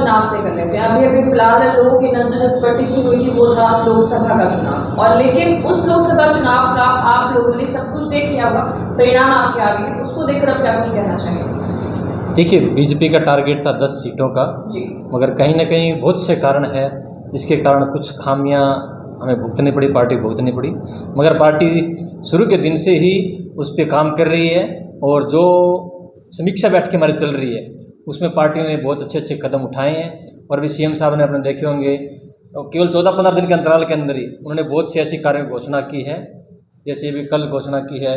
चुनाव से कर लेते हैं। अभी अभी फिलहाल लोगों की नजर जिस पर टिकी हुई थी वो था लोकसभा का चुनाव, और लेकिन उस लोकसभा चुनाव का आप लोगों ने सब कुछ देख लिया हुआ, परिणाम आपके आ गए, उसको देखकर अब क्या कुछ कहना चाहिए? देखिए, बीजेपी का टारगेट था 10 सीटों का जी, मगर कहीं ना कहीं बहुत से कारण है जिसके कारण कुछ खामियां हमें भुगतनी पड़ी, पार्टी भुगतनी पड़ी। मगर पार्टी शुरू के दिन से ही उस पर काम कर रही है और जो समीक्षा बैठ के हमारी चल रही है उसमें पार्टी ने बहुत अच्छे अच्छे कदम उठाए हैं। और अभी सीएम साहब ने अपने देखे होंगे केवल 14-15 दिन के अंतराल के अंदर ही उन्होंने बहुत सी ऐसी कार्य घोषणा की है। जैसे अभी कल घोषणा की है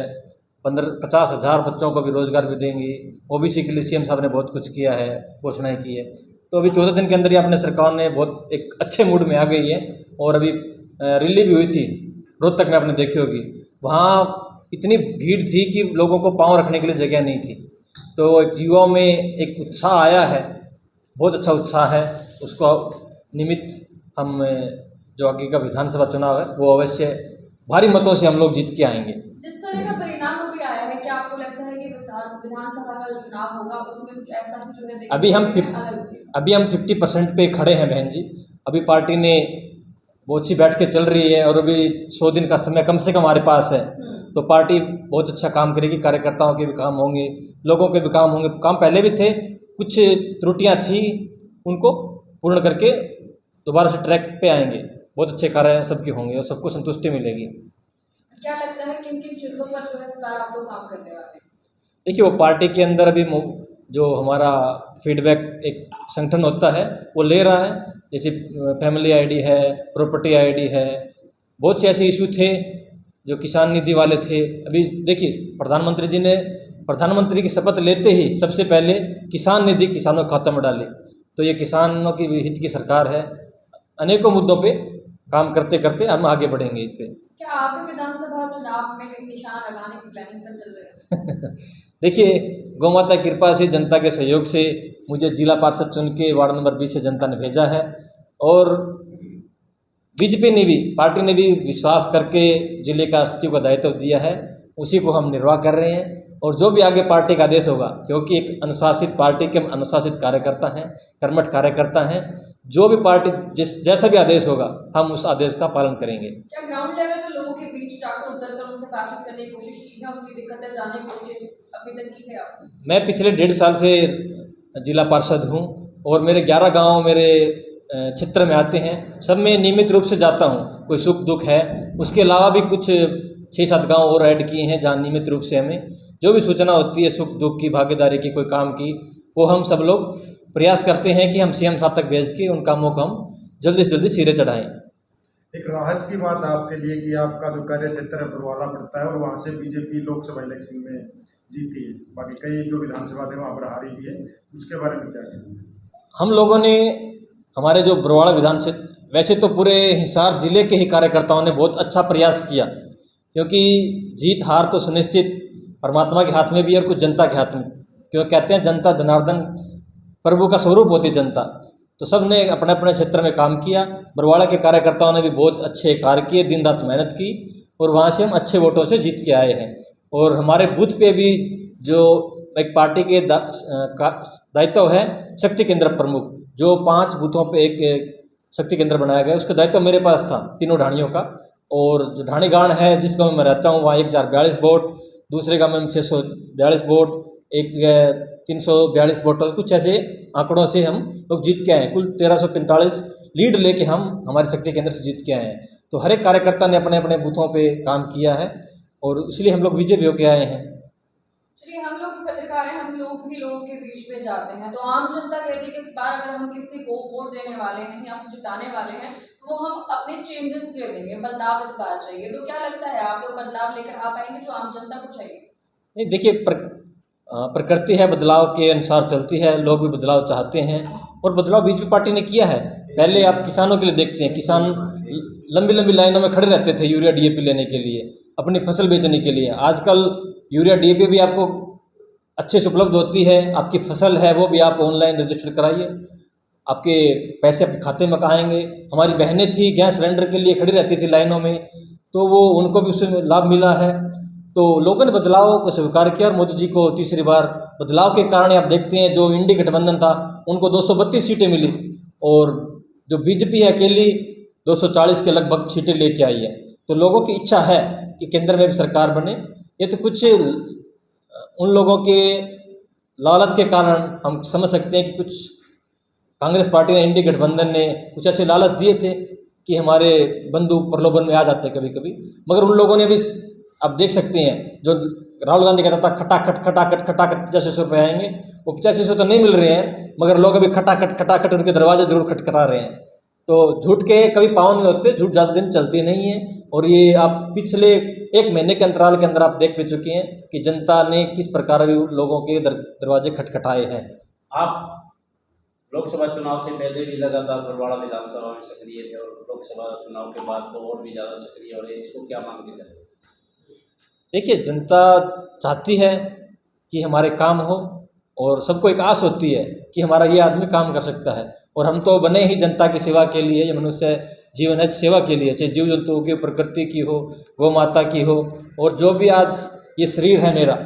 50,000 बच्चों को भी रोजगार भी देंगी। ओबीसी के लिए सीएम साहब ने बहुत कुछ किया है, घोषणाएं की है। तो अभी 14 दिन के अंदर ही अपने सरकार ने बहुत एक अच्छे मूड में आ गई है। और अभी रैली भी हुई थी रोहतक में, आपने देखी होगी, वहाँ इतनी भीड़ थी कि लोगों को पाँव रखने के लिए जगह नहीं थी। तो एक युवाओं में एक उत्साह आया है, बहुत अच्छा उत्साह है। उसको निमित्त हम जो आगे का विधानसभा चुनाव है वो अवश्य भारी मतों से हम लोग जीत के आएंगे। जिस तरह का परिणाम अभी आया है, क्या आपको लगता है कि विधानसभा का जो चुनाव होगा उसमें कुछ ऐसा ही जो है अभी हम 50% पे खड़े हैं बहन जी। अभी पार्टी ने बहुत सी बैठ के चल रही है और अभी 100 दिन का समय कम से कम हमारे पास है। तो पार्टी बहुत अच्छा काम करेगी, कार्यकर्ताओं के भी काम होंगे, लोगों के भी काम होंगे। काम पहले भी थे, कुछ त्रुटियां थी, उनको पूर्ण करके दोबारा से ट्रैक पे आएंगे। बहुत अच्छे कार्य सबके होंगे और सबको संतुष्टि मिलेगी। क्या लगता है किन किन चीज़ों पर जो है इस बार आप लोग काम करने वाले हैं? देखिए, वो पार्टी के अंदर अभी जो हमारा फीडबैक एक संगठन होता है वो ले रहा है। जैसे फैमिली आईडी है, प्रॉपर्टी आईडी है, बहुत से ऐसे इशू थे जो किसान निधि वाले थे। अभी देखिए, प्रधानमंत्री की शपथ लेते ही सबसे पहले किसान निधि किसानों के खाते में डाली। तो ये किसानों की हित की सरकार है। अनेकों मुद्दों पे काम करते करते हम आगे बढ़ेंगे इस पे। क्या आप भी विधानसभा चुनाव में कहीं निशाना लगाने की प्लानिंग पर चल रहे हैं? देखिए, गौ माता की कृपा से, जनता के सहयोग से मुझे जिला पार्षद चुन के वार्ड नंबर 20 से जनता ने भेजा है। और बीजेपी ने भी, पार्टी ने भी विश्वास करके जिले का सचिव का दायित्व दिया है, उसी को हम निर्वाह कर रहे हैं। और जो भी आगे पार्टी का आदेश होगा, क्योंकि एक अनुशासित पार्टी के अनुशासित कार्यकर्ता हैं, कर्मठ कार्यकर्ता हैं, जो भी पार्टी जैसा भी आदेश होगा हम उस आदेश का पालन करेंगे। क्या ग्राउंड लेवल पे लोगों के बीच जाकर उतरकर उनसे बातचीत करने की कोशिश की है, उनकी दिक्कतें जानने की कोशिश अभी तक की है आपने? मैं पिछले 1.5 साल से जिला पार्षद हूँ और मेरे 11 गांव मेरे क्षेत्र में आते हैं। सब में नियमित रूप से जाता हूँ, कोई सुख दुख है। उसके अलावा भी कुछ 6-7 गांव और ऐड किए हैं जहाँ नियमित रूप से हमें जो भी सूचना होती है सुख दुख की, भागीदारी की, कोई काम की, वो हम सब लोग प्रयास करते हैं कि हम सीएम साहब तक भेज के उन कामों को हम जल्दी से जल्दी सिरे चढ़ाएं। एक राहत की बात आपके लिए कि आपका जो कार्य क्षेत्र है बरवाला पड़ता है और वहाँ से बीजेपी लोकसभा इलेक्शन में जीती है, बाकी कई जो विधानसभा थे वहाँ पर हारी भी है, उसके बारे में क्या कहेंगे? हम लोगों ने, हमारे जो बरवाला विधानसभा, वैसे तो पूरे हिसार जिले के ही कार्यकर्ताओं ने बहुत अच्छा प्रयास किया, क्योंकि जीत हार तो सुनिश्चित परमात्मा के हाथ में भी है और कुछ जनता के हाथ में। क्यों कहते हैं, जनता जनार्दन प्रभु का स्वरूप होती जनता। तो सब ने अपने अपने क्षेत्र में काम किया। बरवाला के कार्यकर्ताओं ने भी बहुत अच्छे कार्य किए, दिन रात मेहनत की और वहाँ से हम अच्छे वोटों से जीत के आए हैं। और हमारे बूथ पे भी जो एक पार्टी के दायित्व है शक्ति केंद्र प्रमुख, जो 5 बूथों पे एक शक्ति केंद्र बनाया गया, उसका दायित्व मेरे पास था, तीनों ढाणियों का। और जो ढाणी गाँव है जिस गाँव में मैं रहता हूँ वहाँ 1042 वोट, दूसरे गाँव में 642 वोट, एक जगह 342 वोट, कुछ ऐसे आंकड़ों से हम लोग जीत के आए हैं। कुल 1345 लीड लेके हम हमारे शक्ति केंद्र से जीत के आए हैं। तो हर एक कार्यकर्ता ने अपने अपने बूथों पे काम किया है और इसलिए हम लोग विजय भी होके आए हैं। चलिए, हम लोग भी पत्रकार हैं, हम लोग भी लोगों के बीच में जाते हैं, तो आम जनता कहती है कि इस बार अगर हम किसी को वोट देने वाले हैं या फिर जिताने वाले हैं तो वो हम अपने चेंजेस के लिए देंगे, बदलाव इस बार चाहिए। तो क्या लगता है, आप लोग बदलाव लेकर आ पाएंगे जो आम जनता को चाहिए? नहीं, देखिए, प्रकृति है, बदलाव के अनुसार चलती है, लोग भी बदलाव चाहते हैं और बदलाव बीजेपी पार्टी ने किया है। पहले आप किसानों के लिए देखते हैं, किसान लंबी लंबी लाइनों में खड़े रहते थे यूरिया डीएपी लेने के लिए, अपनी फसल बेचने के लिए। आजकल यूरिया डीएपी भी आपको अच्छे से उपलब्ध होती है, आपकी फसल है वो भी आप ऑनलाइन रजिस्टर कराइए, आपके पैसे आपके खाते में आएंगे। हमारी बहनें थी गैस सिलेंडर के लिए खड़ी रहती थी लाइनों में, तो वो उनको भी उससे लाभ मिला है। तो लोगों ने बदलाव को स्वीकार किया और मोदी जी को तीसरी बार बदलाव के कारण आप देखते हैं जो इंडी गठबंधन था उनको 232 सीटें मिली और जो बीजेपी है अकेली 240 के लगभग सीटें लेके आई है। तो लोगों की इच्छा है कि केंद्र में भी सरकार बने। ये तो कुछ उन लोगों के लालच के कारण हम समझ सकते हैं कि कुछ कांग्रेस पार्टी ने इंडी गठबंधन ने कुछ ऐसे लालच दिए थे कि हमारे बंधु प्रलोभन में आ जाते कभी कभी, मगर उन लोगों ने भी आप देख सकते हैं जो राहुल गांधी कहता था खटाखट 8500 रुपये आएंगे, वो 8500 तो नहीं मिल रहे हैं मगर लोग अभी खटाखट उनके दरवाजे जरूर खटखटा रहे हैं। तो झूठ के कभी पाँव नहीं होते, झूठ ज़्यादा दिन चलती नहीं है। और ये आप पिछले 1 महीने के अंतराल के अंदर आप देख भी चुके हैं कि जनता ने किस प्रकार भी लोगों के दरवाजे खटखटाए हैं। आप लोकसभा चुनाव से पहले भी लगातार बरवाड़ा विधानसभा में सक्रिय थे और लोकसभा चुनाव के बाद तो और भी ज़्यादा सक्रिय हो रहे हैं, इसको क्या मानते हैं? देखिए, जनता चाहती है कि हमारे काम हो और सबको एक आस होती है कि हमारा ये आदमी काम कर सकता है और हम तो बने ही जनता की सेवा के लिए। ये मनुष्य जीवन है सेवा के लिए, चाहे जीव जंतुओं की, प्रकृति की हो, गौ माता की हो। और जो भी आज ये शरीर है मेरा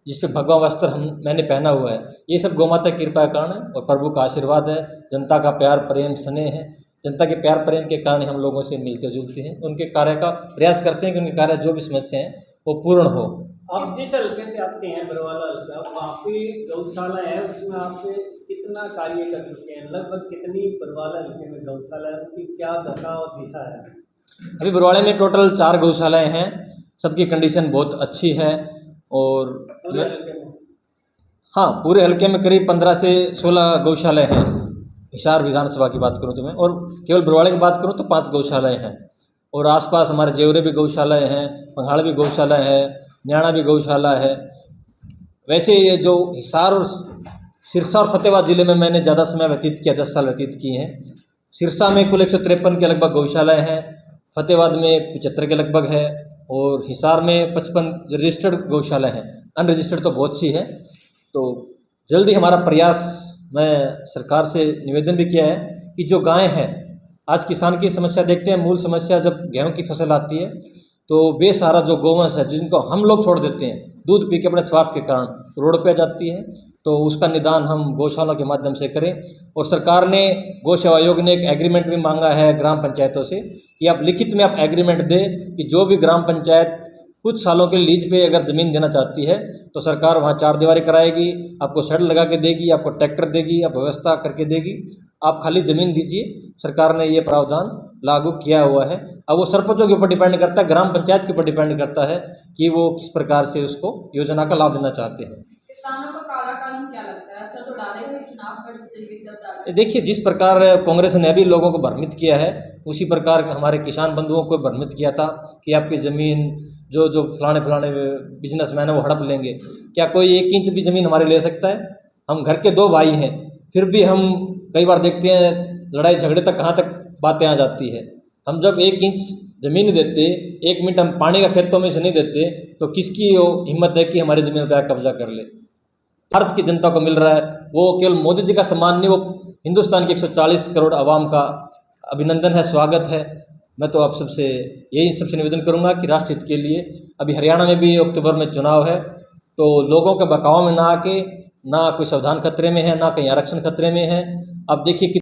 जिस पे भगवा वस्त्र मैंने पहना हुआ है, ये सब गौ माता की कृपा का कारण है और प्रभु का आशीर्वाद है, जनता का प्यार प्रेम स्नेह है। जनता के प्यार प्रेम के कारण हम लोगों से मिलते जुलते हैं, उनके कार्य का प्रयास करते हैं कि उनके कार्य जो भी समस्या हैं वो पूर्ण हो। आप जिस हल्के से आते हैं बरवाला हल्का, वहाँ पे गौशाला है, उसमें आप कितना कार्य कर चुके हैं? लगभग कितनी बरवाला हल्के में गौशाला है, उनकी क्या दशा और दिशा है? अभी बरवाड़े में टोटल 4 गौशालाएँ हैं, सबकी कंडीशन बहुत अच्छी है। और पूरे हल्के में? हाँ, पूरे हल्के में करीब 15 से 16 गौशालाएँ हैं। हिसार विधानसभा की बात करूँ तो मैं, और केवल बरवाड़े की बात करूँ तो 5 गौशालाएँ हैं। और आसपास हमारे जेवरे भी गौशालाएँ हैं, पंघाड़ भी गौशाला है, न्याणा भी गौशाला है। वैसे ये जो हिसार और सिरसा और फतेहाबाद ज़िले में मैंने ज़्यादा समय व्यतीत किया, 10 साल व्यतीत किए हैं। सिरसा में कुल 153 के लगभग गौशालाएँ हैं, फतेहाबाद में 75 के लगभग है और हिसार में 55 रजिस्टर्ड गौशाला हैं। अनरजिस्टर्ड तो बहुत सी है। तो जल्दी हमारा प्रयास, मैं सरकार से निवेदन भी किया है कि जो गाय है, आज किसान की समस्या देखते हैं, मूल समस्या जब गेहूं की फसल आती है तो बेसहारा जो गौवंश है जिनको हम लोग छोड़ देते हैं दूध पी के अपने स्वार्थ के कारण, रोड पे आ जाती है। तो उसका निदान हम गौशाला के माध्यम से करें। और सरकार ने, गौ सेवा आयोग ने एक एग्रीमेंट भी मांगा है ग्राम पंचायतों से कि आप लिखित में आप एग्रीमेंट दें कि जो भी ग्राम पंचायत कुछ सालों के लीज पे अगर ज़मीन देना चाहती है तो सरकार वहाँ 4 दीवारी कराएगी, आपको शेड लगा के देगी, आपको ट्रैक्टर देगी, आप व्यवस्था करके देगी, आप खाली ज़मीन दीजिए। सरकार ने ये प्रावधान लागू किया हुआ है। अब वो सरपंचों के ऊपर डिपेंड करता है, ग्राम पंचायत के ऊपर डिपेंड करता है कि वो किस प्रकार से उसको योजना का लाभ लेना चाहते हैं। किसानों का काला कानून क्या लगता है, असर तो डालेगा ही चुनाव पर जिस तरीके से अब डालेगा? देखिए, जिस प्रकार कांग्रेस ने अभी लोगों को भ्रमित किया है उसी प्रकार हमारे किसान बंधुओं को भ्रमित किया था कि आपकी ज़मीन जो फलाने बिजनेसमैन है वो हड़प लेंगे। क्या कोई 1 इंच भी ज़मीन हमारे ले सकता है? हम घर के 2 भाई हैं, फिर भी हम कई बार देखते हैं लड़ाई झगड़े तक कहाँ तक बातें आ जाती है। हम जब 1 इंच ज़मीन नहीं देते, 1 मिनट हम पानी का खेतों में से नहीं देते, तो किसकी वो हिम्मत है कि हमारी ज़मीन पर कब्जा कर ले? भारत की जनता को मिल रहा है, वो केवल मोदी जी का सम्मान नहीं, वो हिंदुस्तान के 140 करोड़ आवाम का अभिनंदन है, स्वागत है। मैं तो आप सबसे सबसे निवेदन करूंगा कि राष्ट्र हित के लिए, अभी हरियाणा में भी अक्टूबर में चुनाव है, तो लोगों के बहकाव में ना आके, ना कोई संविधान खतरे में है, ना कहीं आरक्षण खतरे में है। अब देखिए कि